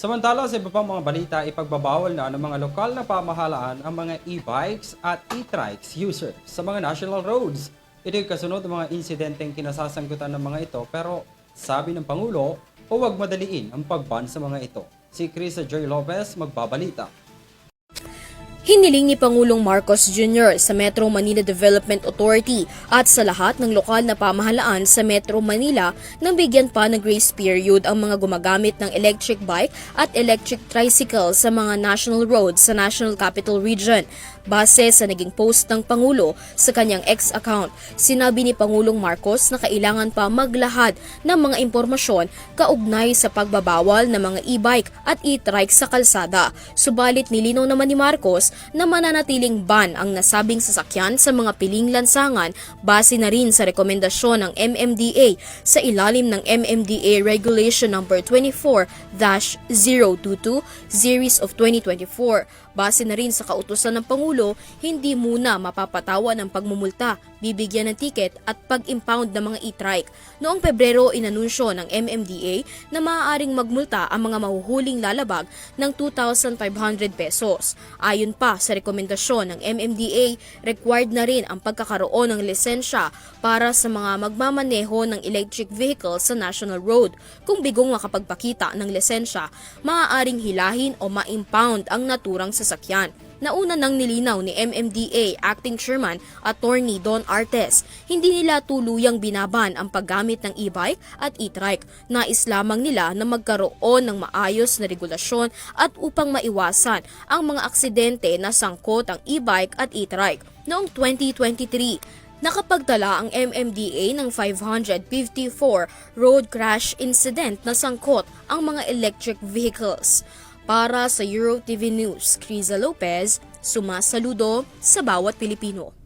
Samantala sa iba pang mga balita, ipagbabawal na ng mga lokal na pamahalaan ang mga e-bikes at e-trikes users sa mga national roads. Ito'y kasunod ng mga insidenteng kinasasangkutan ng mga ito pero sabi ng Pangulo, huwag madaliin ang pagban sa mga ito. Si Chris J. Lopez magbabalita. Hiniling ni Pangulong Marcos Jr. sa Metro Manila Development Authority at sa lahat ng lokal na pamahalaan sa Metro Manila nang bigyan pa ng grace period ang mga gumagamit ng electric bike at electric tricycle sa mga national roads sa National Capital Region. Base sa naging post ng Pangulo sa kanyang X account, sinabi ni Pangulong Marcos na kailangan pa maglahad ng mga impormasyon kaugnay sa pagbabawal ng mga e-bike at e-trike sa kalsada. Subalit nilinaw naman ni Marcos na mananatiling ban ang nasabing sasakyan sa mga piling lansangan base na rin sa rekomendasyon ng MMDA sa ilalim ng MMDA Regulation No. 24-022 Series of 2024. Base na rin sa kautusan ng Pangulo, hindi muna mapapatawan ng pagmumulta, bibigyan ng tiket at pag-impound ng mga e-trike. Noong Pebrero, inanunsyo ng MMDA na maaaring magmulta ang mga mahuhuling lalabag ng 2,500 pesos. Ayon pa sa rekomendasyon ng MMDA, required na rin ang pagkakaroon ng lisensya para sa mga magmamaneho ng electric vehicle sa national road. Kung bigong makapagpakita ng lisensya, maaaring hilahin o ma-impound ang naturang sasakyan. Nauna nang nilinaw ni MMDA Acting Chairman Attorney Don Artes, hindi nila tuluyang binaban ang paggamit ng e-bike at e-trike. Nais lamang nila na magkaroon ng maayos na regulasyon at upang maiwasan ang mga aksidente na sangkot ang e-bike at e-trike. Noong 2023, nakapagtala ang MMDA ng 554 road crash incident na sangkot ang mga electric vehicles. Para sa EuroTV News, Criza Lopez, sumasaludo sa bawat Pilipino.